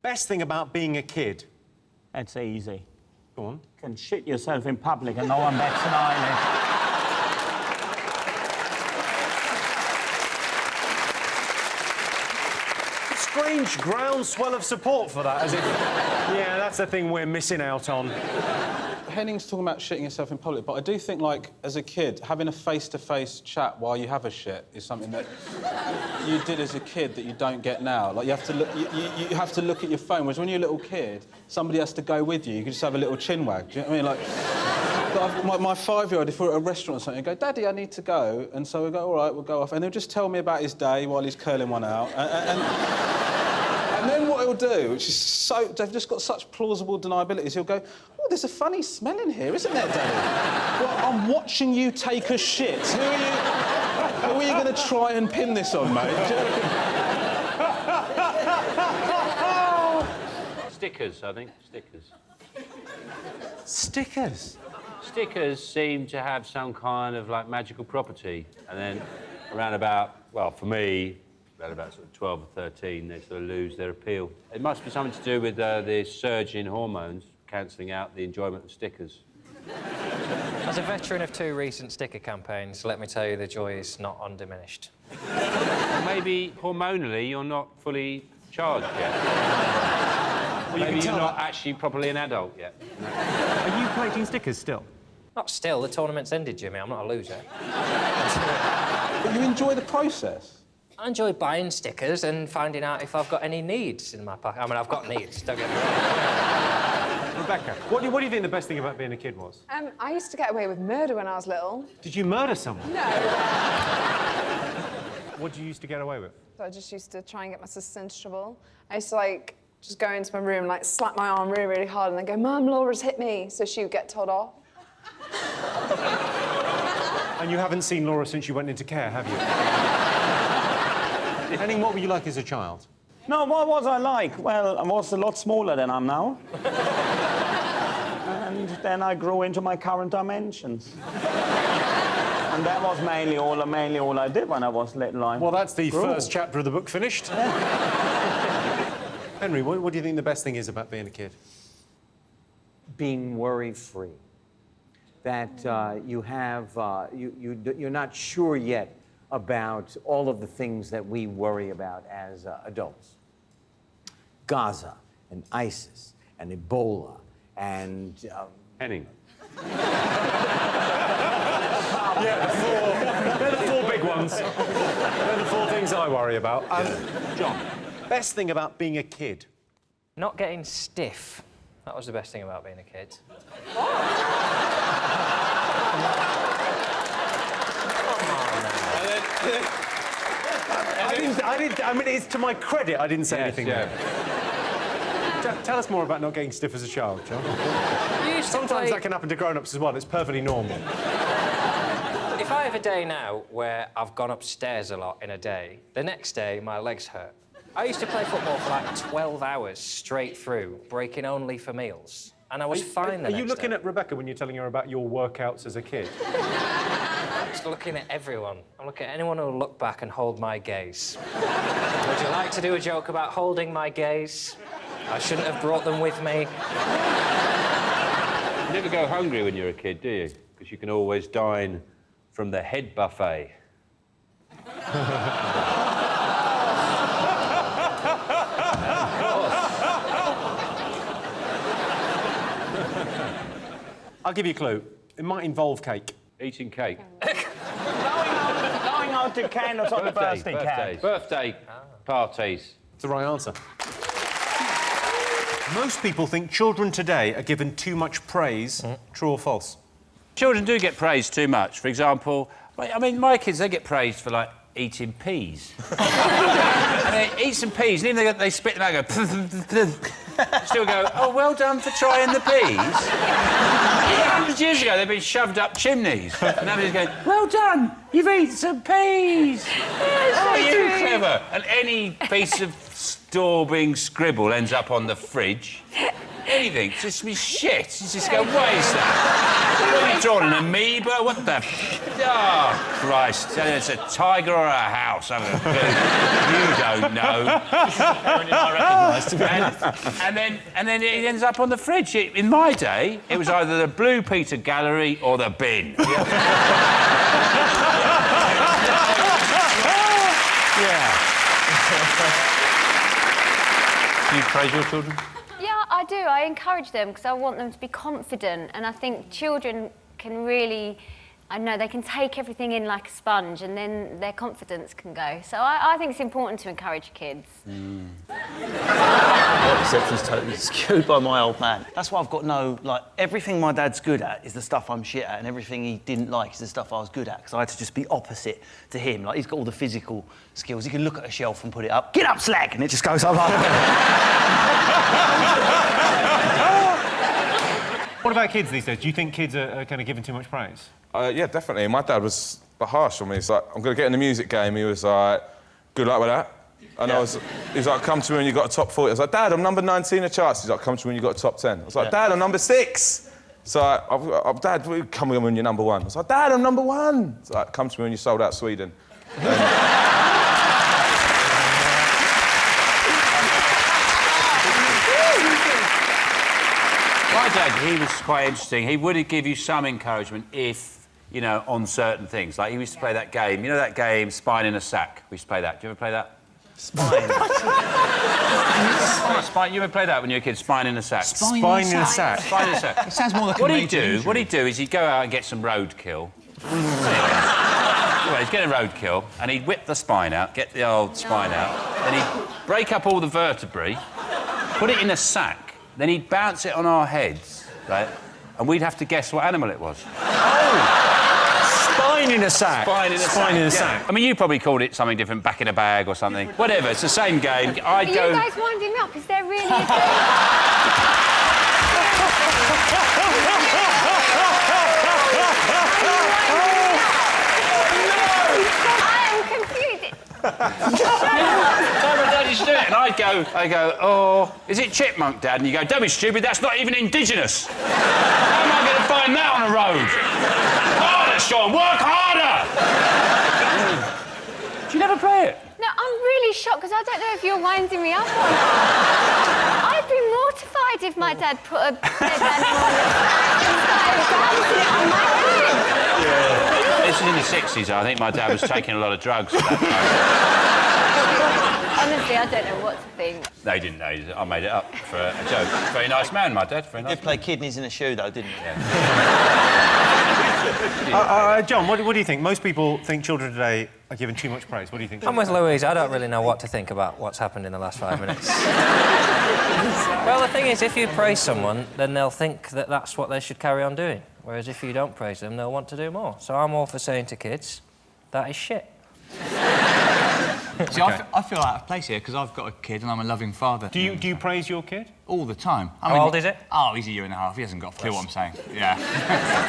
Best thing about being a kid? That's easy. Go on. You can shit yourself in public and no one bats an eyelid. Strange groundswell of support for that, as if... Yeah, that's the thing we're missing out on. Henning's talking about shitting yourself in public, but I do think, like, as a kid, having a face-to-face chat while you have a shit is something that you did as a kid that you don't get now. Like, you have to look, you have to look at your phone, whereas when you're a little kid, somebody has to go with you. You can just have a little chin wag. Do you know what I mean? Like, my 5-year-old, if we're at a restaurant or something, he'll go, "Daddy, I need to go." And so we go, "All right, we'll go off." And he'll just tell me about his day while he's curling one out. And then what he'll do, which is so... They've just got such plausible deniabilities, he'll go, "Oh, there's a funny smell in here, isn't there, Daddy?" "Well, I'm watching you take a shit. Who are you going to try and pin this on, mate?" Stickers, I think. Stickers. Stickers? Stickers seem to have some kind of, like, magical property. And then around about, well, for me, around about sort of 12 or 13, they sort of lose their appeal. It must be something to do with the surge in hormones, cancelling out the enjoyment of stickers. As a veteran of 2 recent sticker campaigns, let me tell you the joy is not undiminished. Maybe hormonally you're not fully charged yet. Well, maybe you're not actually properly an adult yet. No. Are you collecting stickers still? Not still, the tournament's ended, Jimmy. I'm not a loser. But you enjoy the process? I enjoy buying stickers and finding out if I've got any needs in my pocket. I mean, I've got needs, don't get me wrong. Rebecca, what do you think the best thing about being a kid was? I used to get away with murder when I was little. Did you murder someone? No. What did you used to get away with? So I just used to try and get my sister into trouble. I used to, like, just go into my room, like, slap my arm really, really hard and then go, "Mum, Laura's hit me," so she would get told off. And you haven't seen Laura since you went into care, have you? Henning, what were you like as a child? No, what was I like? Well, I was a lot smaller than I'm now. And then I grew into my current dimensions. And that was mainly all I did when I was little. Well, that's the first chapter of the book finished. Henry, what do you think the best thing is about being a kid? Being worry-free. That you're not sure yet about all of the things that we worry about as adults. Gaza and ISIS and Ebola and... Henning. Yeah, they're the 4 big ones. They're the 4 things I worry about. John, best thing about being a kid? Not getting stiff. That was the best thing about being a kid. I mean, it's to my credit, I didn't say anything there. Tell us more about not getting stiff as a child, John. Sometimes that can happen to grown-ups as well. It's perfectly normal. If I have a day now where I've gone upstairs a lot in a day, the next day my legs hurt. I used to play football for like 12 hours straight through, breaking only for meals. And I was fine the next day. Are you looking at Rebecca when you're telling her about your workouts as a kid? I'm just looking at everyone. I'm looking at anyone who'll look back and hold my gaze. Would you like to do a joke about holding my gaze? I shouldn't have brought them with me. You never go hungry when you're a kid, do you? Because you can always dine from the head buffet. I'll give you a clue. It might involve cake. Eating cake. Going out to candles on the birthday cake. Birthday parties. It's the right answer. Most people think children today are given too much praise. True or false? Children do get praised too much. For example, I mean, my kids, they get praised for, like, eating peas. And they eat some peas, and even they spit them out and go... Still go, "Oh, well done for trying the peas." 100 years ago, they'd been shoved up chimneys. And now they're going, "Well done, you've eaten some peas." Oh, you clever. And any piece of store being scribble ends up on the fridge. anything. It's just be shit. You just go, what is that? What are you drawing, an amoeba? What the... Oh, Christ. It's a tiger or a house. I don't know. You don't know. And then it ends up on the fridge. In my day, it was either the Blue Peter Gallery or the bin. Do you praise your children? Yeah, I do. I encourage them because I want them to be confident, and I think children can really, I don't know, they can take everything in like a sponge, and then their confidence can go. So I think it's important to encourage kids. My perception's totally skewed by my old man. That's why I've got no, like, everything my dad's good at is the stuff I'm shit at, and everything he didn't like is the stuff I was good at, because I had to just be opposite to him. Like, he's got all the physical skills. He can look at a shelf and put it up. Get up, slag! And it just goes up like What about kids these days? Do you think kids are kind of given too much praise? Yeah, definitely. My dad was harsh on me. He's like, I'm going to get in the music game. He was like, good luck with that. And he was like, come to me when you got a top 40. I was like, Dad, I'm number 19 in the charts. He's like, come to me when you got a top 10. I was like, Dad, I'm number 6. So Dad, come with me when you're number 1. I was like, Dad, I'm number 1. He's like, come to me when you sold out Sweden. My dad, he was quite interesting. He would give you some encouragement if, you know, on certain things. Like, he used to play that game. You know that game, Spine in a Sack? We used to play that. Do you ever play that? spine. Spine. You ever play that when you were a kid? Spine in a Sack. Spine in a sack. Spine in a Sack. It sounds more like What he'd do is he'd go out and get some roadkill. Well, he'd get a roadkill and he'd whip the spine out, get the old spine out, then he'd break up all the vertebrae, put it in a sack, then he'd bounce it on our heads, right? And we'd have to guess what animal it was. Spine in a sack. Spine in a sack. I mean, you probably called it something different, back in a bag or something. Whatever, it's the same game. Are you guys winding me up? Is there really a game? And I'd go, oh, is it chipmunk, Dad? And you go, don't be stupid, that's not even indigenous. How am I going to find that on a road? Harder, Sean, work harder! Do you never play it? No, I'm really shocked because I don't know if you're winding me up or not. I'd be mortified if my dad put a dead animal on the sack and started bouncing it on my head. Yeah. This is in the 60s, I think my dad was taking a lot of drugs at that time. Honestly, I don't know what to think. No, he didn't know. I made it up for a joke. Very nice man, my dad. Very nice. You did play kidneys in a shoe, though, didn't you? Yeah. John, what do you think? Most people think children today are given too much praise. What do you think? I'm with Louise. I don't really know what to think about what's happened in the last 5 minutes. Well, the thing is, if you praise someone, then they'll think that that's what they should carry on doing. Whereas if you don't praise them, they'll want to do more. So I'm all for saying to kids, that is shit. See, I feel out of place here because I've got a kid and I'm a loving father. Do you praise your kid? All the time. How old is it? Oh, he's a year and a half. He hasn't got a clue what I'm saying. Yeah.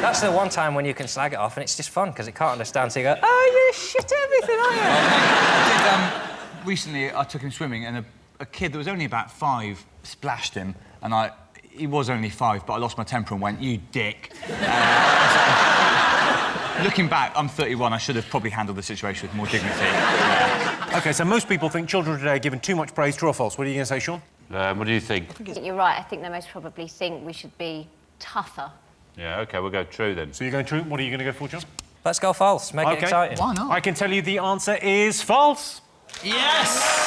That's the one time when you can slag it off and it's just fun because it can't understand, so you go, oh, you shit everything, aren't you? Recently, I took him swimming and a kid that was only about 5 splashed him and he was only 5, but I lost my temper and went, you dick. Looking back, I'm 31. I should have probably handled the situation with more dignity. Yeah. OK, so most people think children today are given too much praise. True or false? What are you going to say, Sean? What do you think? I think you're right. I think they most probably think we should be tougher. Yeah, OK, we'll go true then. So you're going true. What are you going to go for, John? Let's go false. Make it exciting. Why not? I can tell you the answer is false. Yes!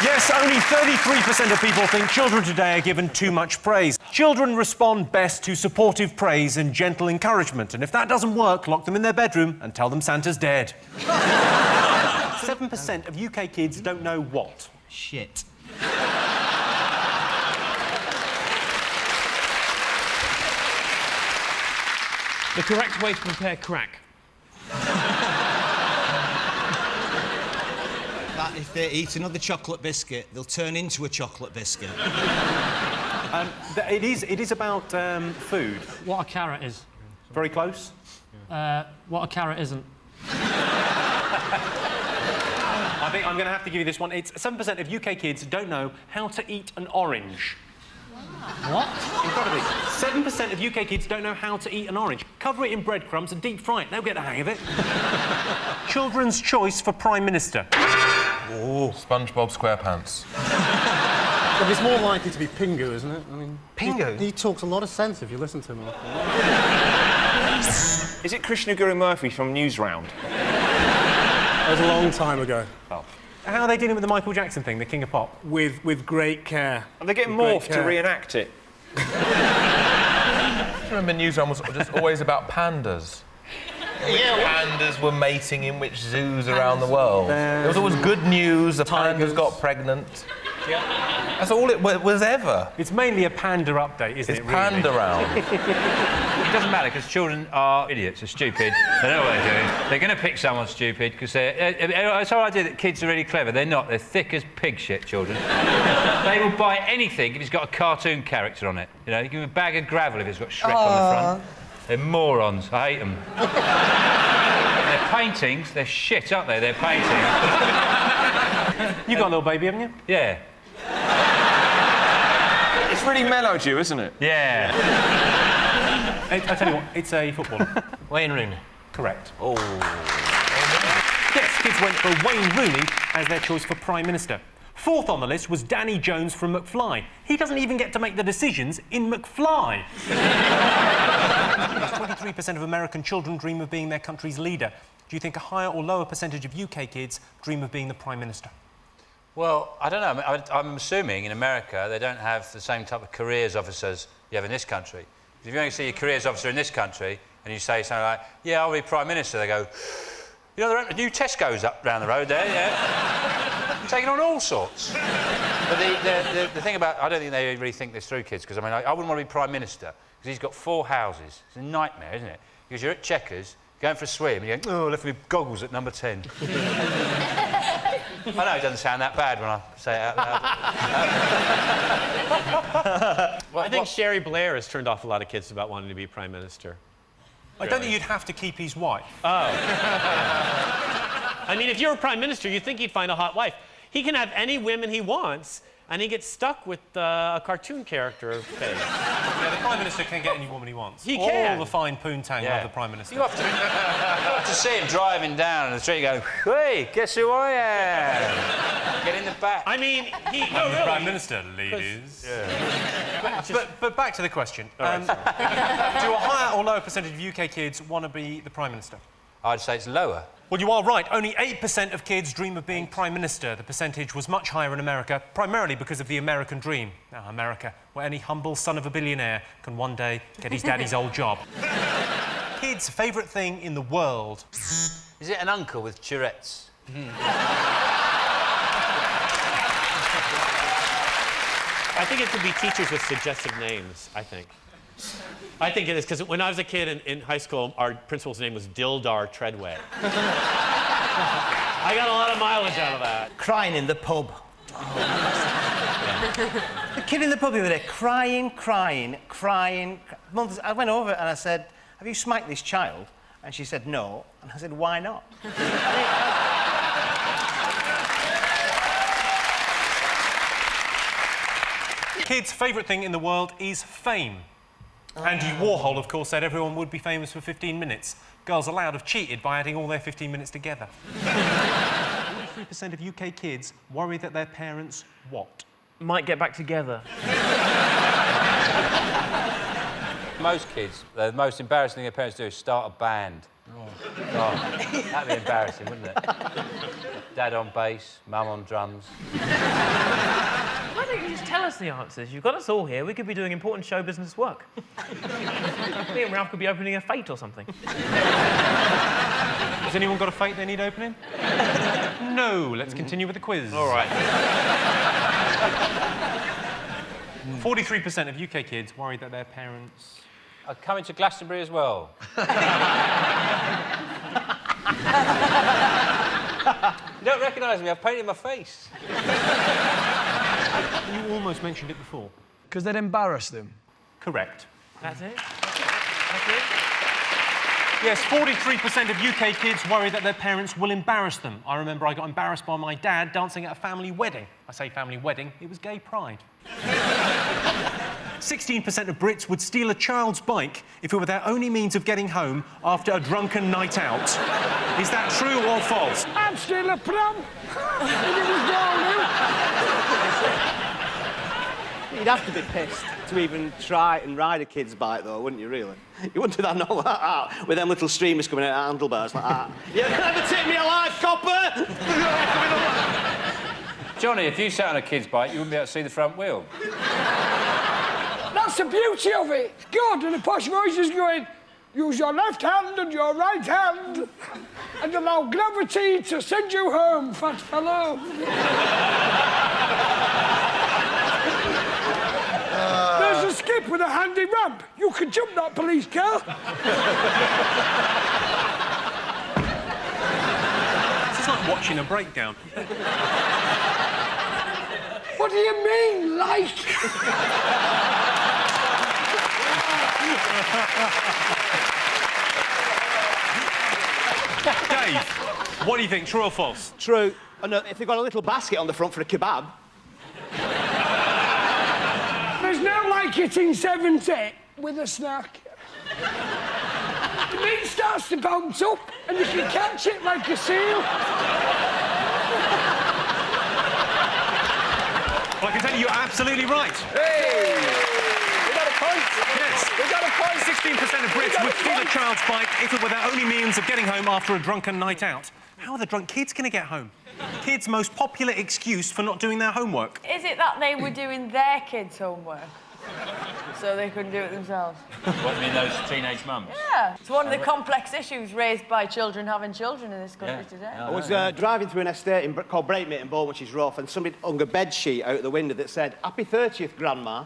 Yes, only 33% of people think children today are given too much praise. Children respond best to supportive praise and gentle encouragement, and if that doesn't work, lock them in their bedroom and tell them Santa's dead. 7% of UK kids don't know what? Shit. The correct way to prepare crack. That if they eat another chocolate biscuit, they'll turn into a chocolate biscuit. It is about food. What a carrot is. Very close. What a carrot isn't. I I think I'm going to have to give you this one. It's 7% of UK kids don't know how to eat an orange. What? Incredibly. 7% of UK kids don't know how to eat an orange. Cover it in breadcrumbs and deep fry it. They'll get the hang of it. Children's choice for Prime Minister. Oh, SpongeBob SquarePants. But it's more likely to be Pingu, isn't it? I mean, Pingu? He talks a lot of sense if you listen to him. Is it Krishna Guru Murphy from Newsround? That was a long time ago. Oh. How are they dealing with the Michael Jackson thing, the King of Pop? With great care. Are they getting morphed to reenact it? I remember Newsround was just always about pandas. Which pandas were mating in which zoos around the world. There was always good news, the pandas got pregnant. Yeah. That's all it was ever. It's mainly a panda update, isn't it? It's panda round. It doesn't matter, because children are idiots, they're stupid. They know what they're doing. They're going to pick someone stupid, because it's our idea that kids are really clever. They're not. They're thick as pig shit, children. They will buy anything if it's got a cartoon character on it. You know, you give them a bag of gravel if it's got Shrek on the front. They're morons. I hate them. Their paintings, they're shit, aren't they? They're paintings. You got a little baby, haven't you? Yeah. It's really mellowed you, isn't it? Yeah. I tell you what, it's a footballer. Wayne Rooney. Correct. Oh. Yes, kids went for Wayne Rooney as their choice for Prime Minister. Fourth on the list was Danny Jones from McFly. He doesn't even get to make the decisions in McFly. 23% of American children dream of being their country's leader. Do you think a higher or lower percentage of UK kids dream of being the Prime Minister? Well, I don't know. I'm assuming in America they don't have the same type of careers officers you have in this country. If you only see a careers officer in this country and you say something like, yeah, I'll be Prime Minister, they go, you know, the new Tesco's up down the road there, yeah? Taking on all sorts. But the thing about, I don't think they really think this through, kids, because I mean, I wouldn't want to be Prime Minister, because he's got 4 houses. It's a nightmare, isn't it? Because you're at Checkers, going for a swim, and you're going, oh, left me goggles at number 10. I know it doesn't sound that bad when I say it out loud. I think Sherry Blair has turned off a lot of kids about wanting to be Prime Minister. I don't think you'd have to keep his wife. Oh. I mean, if you're a Prime Minister, you'd think he'd find a hot wife. He can have any women he wants, and he gets stuck with a cartoon character face. Yeah, the Prime Minister can get any woman he wants. He can. All the fine poontang of the Prime Minister. You have to see him driving down the street going, hey, guess who I am? Get in the back. I mean, I'm the Prime Minister, ladies. Yeah. But back to the question. Do a higher or lower percentage of UK kids want to be the Prime Minister? I'd say it's lower. Well, you are right. Only 8% of kids dream of being Prime Minister. The percentage was much higher in America, primarily because of the American dream. Now, America, where any humble son of a billionaire can one day get his daddy's old job. Kids' favourite thing in the world. Is it an uncle with Tourette's? I think it could be teachers with suggestive names, I think. I think it is, because when I was a kid in high school, our principal's name was Dildar Treadway. I got a lot of mileage out of that. Crying in the pub. The kid in the pub the other day, crying. I went over and I said, have you smacked this child? And she said, no. And I said, why not? Kids' favourite thing in the world is fame. Andy Warhol, of course, said everyone would be famous for 15 minutes. Girls allowed have cheated by adding all their 15 minutes together. 3% of UK kids worry that their parents what? Might get back together. Most kids, the most embarrassing thing their parents do is start a band. Oh, that'd be embarrassing, wouldn't it? Dad on bass, mum on drums. Why don't you just tell us the answers? You've got us all here. We could be doing important show business work. Me and Ralph could be opening a Fate or something. Has anyone got a Fate they need opening? No. Let's continue with the quiz. All right. 43% of UK kids worry that their parents are coming to Glastonbury as well. You don't recognise me, I've painted my face. You almost mentioned it before. Because they'd embarrass them. Correct. That's it? That's it? Yes, 43% of UK kids worry that their parents will embarrass them. I remember I got embarrassed by my dad dancing at a family wedding. I say family wedding, it was gay pride. 16% of Brits would steal a child's bike if it were their only means of getting home after a drunken night out. Is that true or false? I'd steal a pram if it was downhill. You'd have to be pissed to even try and ride a kid's bike, though, wouldn't you, really? You wouldn't do that no, like that, with them little streamers coming out of handlebars like that. You'll never take me alive, copper! Johnny, if you sat on a kid's bike, you wouldn't be able to see the front wheel. That's the beauty of it. It's good, and the posh voice is going, use your left hand and your right hand, and allow gravity to send you home, fat fellow. There's a skip with a handy ramp. You can jump that police car. This is like watching a breakdown. What do you mean, like? Dave, what do you think, true or false? True. And if they've got a little basket on the front for a kebab. There's no like hitting 70 with a snack. The meat starts to bounce up, and you can catch it like a seal. Well, I can tell you, you're absolutely right. Hey! We got a point. Yes. We got a point. 16% of Brits would steal a child's bike if it were their only means of getting home after a drunken night out. How are the drunk kids going to get home? Kids' most popular excuse for not doing their homework. Is it that they were doing their kids' homework? So they couldn't do it themselves? What, you mean those teenage mums? Yeah. It's one of the complex issues raised by children having children in this country today. I was driving through an estate called Breakmate in Bourne, which is rough, and somebody hung a bed sheet out the window that said, "Happy 30th, Grandma."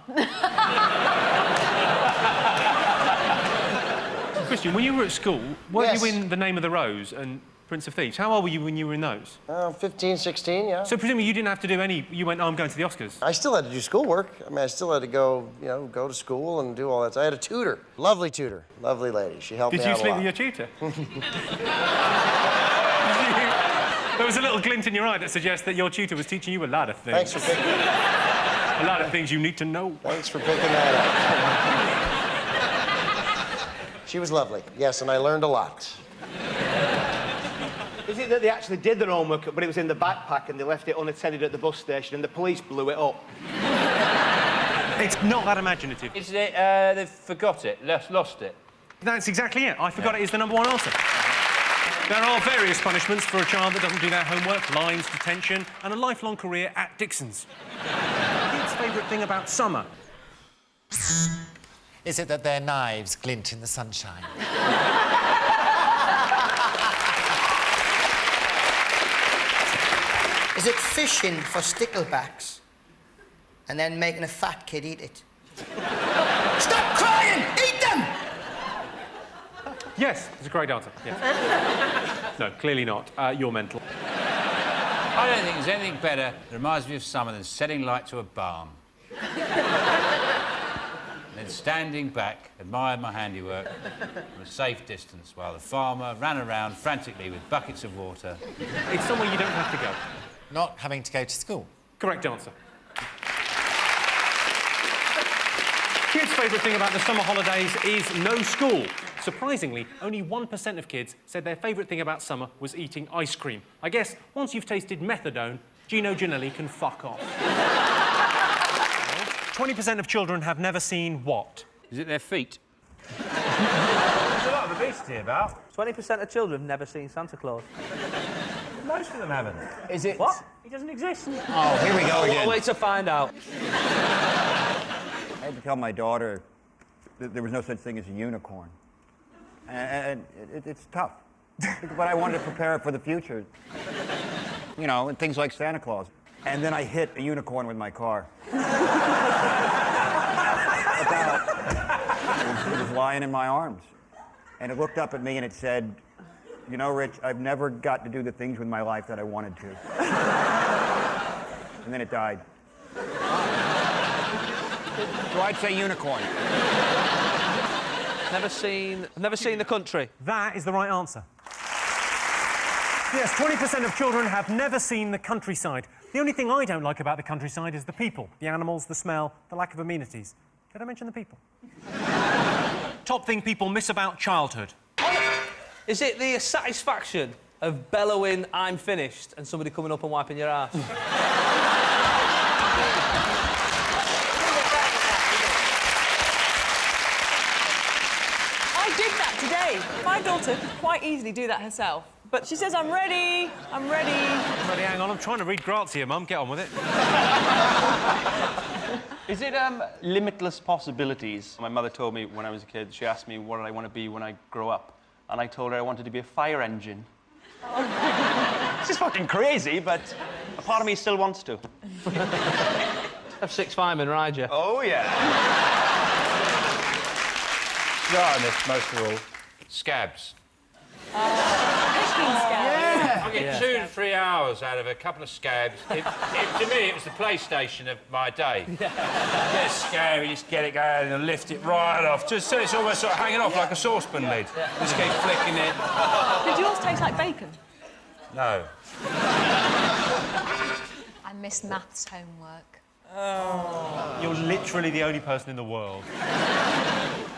Christian, when you were at school, weren't Yes. you in The Name of the Rose and Prince of Thieves? How old were you when you were in those? 15, 16, yeah. So presumably you didn't have to do any... You went, oh, I'm going to the Oscars. I still had to do schoolwork. I mean, I still had to go, go to school and do all that. So I had a tutor, lovely tutor, lovely lady. She helped me out a lot. Did you sleep with your tutor? There was a little glint in your eye that suggests that your tutor was teaching you a lot of things. Thanks for picking A lot of things you need to know. Thanks for picking that up. She was lovely, yes, and I learned a lot. Is it that they actually did their homework, but it was in the backpack and they left it unattended at the bus station and the police blew it up? It's not that imaginative. Is it, they've forgot it, lost it? That's exactly it. I forgot it is the number one answer. There are various punishments for a child that doesn't do their homework, lines, detention, and a lifelong career at Dixon's. Kids' favourite thing about summer? Is it that their knives glint in the sunshine? Is it fishing for sticklebacks and then making a fat kid eat it? Stop crying! Eat them! Yes, it's a great answer. Yes. No, clearly not. You're mental. I don't think there's anything better that reminds me of summer than setting light to a barn. Then standing back, admired my handiwork from a safe distance while the farmer ran around frantically with buckets of water. It's somewhere you don't have to go. Not having to go to school. Correct answer. Kids' favourite thing about the summer holidays is no school. Surprisingly, only 1% of kids said their favourite thing about summer was eating ice cream. I guess once you've tasted methadone, Gino Ginelli can fuck off. 20% of children have never seen what? Is it their feet? There's a lot of obesity about. 20% of children have never seen Santa Claus. Most of them haven't. Is it... What? He doesn't exist. Oh, here we go again. Wait to find out. I had to tell my daughter that there was no such thing as a unicorn. And it's tough. But I wanted to prepare her for the future. You know, and things like Santa Claus. And then I hit a unicorn with my car. It was lying in my arms. And it looked up at me and it said, "You know, Rich, I've never got to do the things with my life that I wanted to." And then it died. So I'd say unicorn. Never seen the country. That is the right answer. Yes, 20% of children have never seen the countryside. The only thing I don't like about the countryside is the people, the animals, the smell, the lack of amenities. Did I mention the people? Top thing people miss about childhood. Is it the satisfaction of bellowing, "I'm finished," and somebody coming up and wiping your ass? I did that today. My daughter could quite easily do that herself. But she says, "I'm ready, I'm ready." Ready, hang on, I'm trying to read Grazia, here, Mum. Get on with it. Is it limitless possibilities? My mother told me when I was a kid, she asked me what did I want to be when I grow up, and I told her I wanted to be a fire engine. This is fucking crazy, but a part of me still wants to. Have 6 firemen ride you. Oh, yeah. Yeah, I miss most of all. Scabs. Yeah. I get 2 to 3 hours out of a couple of scabs. To me, it was the PlayStation of my day. Get a scab, you just get it going and lift it right off. Just so it's almost sort of hanging off like a saucepan lid. Just keep flicking it. Did yours taste like bacon? No. I miss maths homework. You're literally the only person in the world.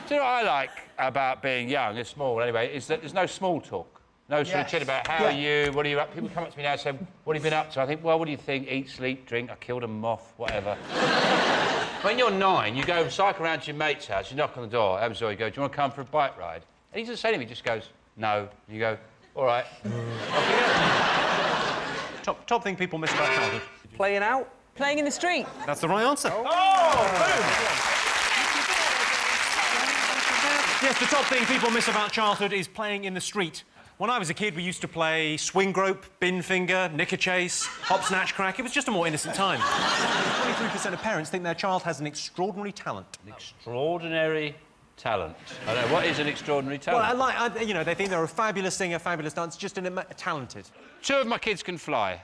Do you know what I like about being young, and small anyway, is that there's no small talk. No sort of chat about how are you, what are you up. People come up to me now and say, what have you been up to? I think, well, what do you think? Eat, sleep, drink, I killed a moth, whatever. When you're 9, you go cycle around to your mate's house, you knock on the door, you go, do you want to come for a bike ride? And he doesn't say anything, he just goes, no. And you go, all right. Top thing people miss about childhood. Playing out? Playing in the street. That's the right answer. Oh, boom! Yes, the top thing people miss about childhood is playing in the street. When I was a kid, we used to play swing grope, bin finger, knicker chase, hop, snatch, crack. It was just a more innocent time. 23% of parents think their child has an extraordinary talent. An extraordinary talent. I don't know, what is an extraordinary talent? Well, they think they're a fabulous singer, fabulous dancer, just talented. 2 of my kids can fly.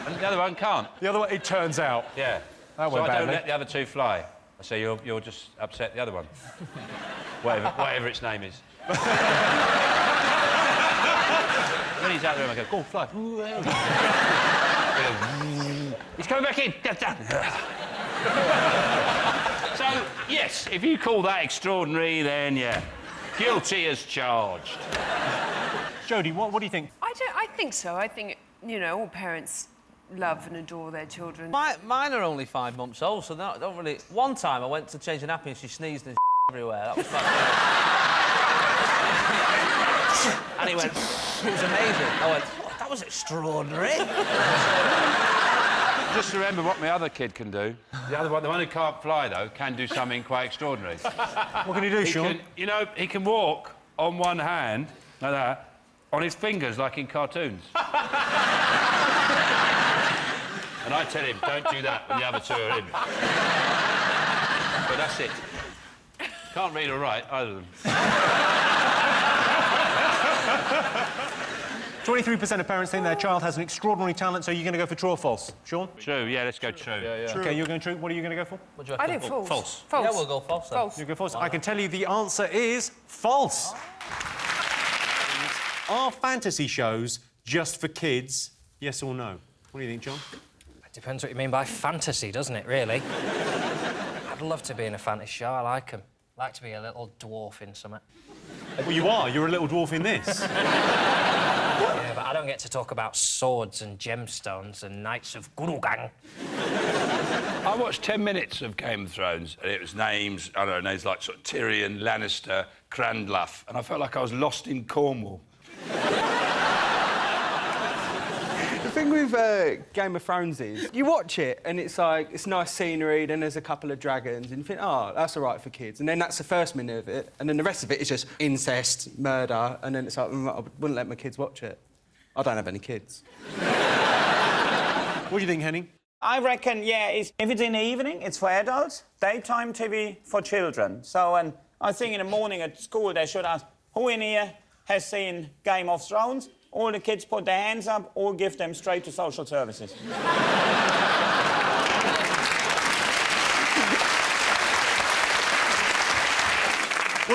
And the other one can't. The other one, it turns out. Yeah. That so went I don't badly. let the other 2 fly. I say, you'll just upset the other one. whatever its name is. When he's out there, I go, go on, fly. He's coming back in. So, yes, if you call that extraordinary, then, yeah, guilty as charged. Jodie, what do you think? I think so. I think, all parents love and adore their children. Mine are only 5 months old, so they don't really... One time I went to change a nappy and she sneezed and everywhere. That was fun. And it went... It was amazing. I went, oh, that was extraordinary. Just remember what my other kid can do. The one who can't fly, though, can do something quite extraordinary. What can he do, Sean? He can walk on one hand, like that, on his fingers, like in cartoons. And I tell him, don't do that when the other 2 are in. But that's it. Can't read or write, either of them. 23% of parents think their child has an extraordinary talent, so you're going to go for true or false? Sean? True, yeah, let's go true. True. OK, you're going true. What are you going to go for? What do you I reckon? think false. False. False. Yeah, we'll go false then. False. You go false. I can tell you the answer is false. Are fantasy shows just for kids? Yes or no? What do you think, John? It depends what you mean by fantasy, doesn't it, really? I'd love to be in a fantasy show. I like them. I like to be a little dwarf in something. Well, you are. You're a little dwarf in this. Yeah, but I don't get to talk about swords and gemstones and knights of Gurugang. I watched 10 minutes of Game of Thrones, and it was names like sort of Tyrion, Lannister, Cranluff, and I felt like I was lost in Cornwall. The thing with Game of Thrones is, you watch it and it's like, it's nice scenery, then there's a couple of dragons, and you think, oh, that's all right for kids. And then that's the first minute of it, and then the rest of it is just incest, murder, and then it's like, I wouldn't let my kids watch it. I don't have any kids. What do you think, Henning? I reckon, if it's in the evening, it's for adults. Daytime TV for children. So, I think in the morning at school they should ask, who in here has seen Game of Thrones? All the kids put their hands up or give them straight to social services.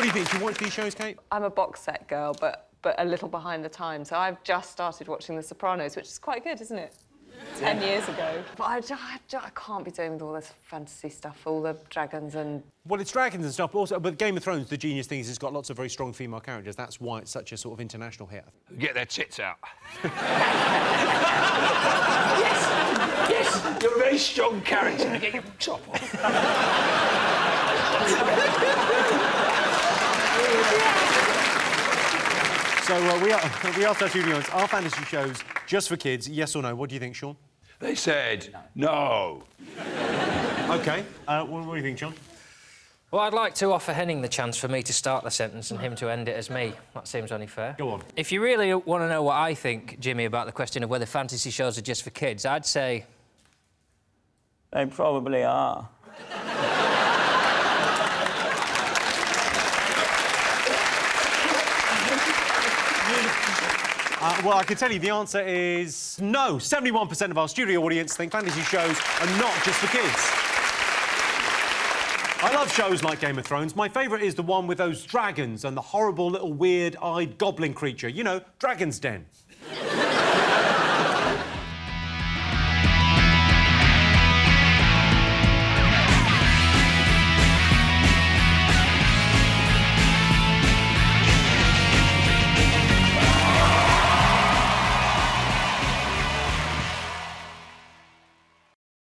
do you think? Do you watch these shows, Kate? I'm a box set girl, but a little behind the times. So I've just started watching The Sopranos, which is quite good, isn't it? 10 years ago. But I can't be doing with all this fantasy stuff, all the dragons and... Well, it's dragons and stuff, but also with Game of Thrones, the genius thing is it's got lots of very strong female characters. That's why it's such a sort of international hit. Get their tits out. Yes, you're a very strong character. Get your top off. So we asked our studios, are fantasy shows just for kids, yes or no? What do you think, Sean? They said no. OK. What do you think, Sean? Well, I'd like to offer Henning the chance for me to start the sentence and him to end it as me. That seems only fair. Go on. If you really want to know what I think, Jimmy, about the question of whether fantasy shows are just for kids, I'd say... They probably are. Well, I can tell you the answer is no. 71% of our studio audience think fantasy shows are not just for kids. I love shows like Game of Thrones. My favourite is the one with those dragons and the horrible little weird-eyed goblin creature. You know, Dragon's Den.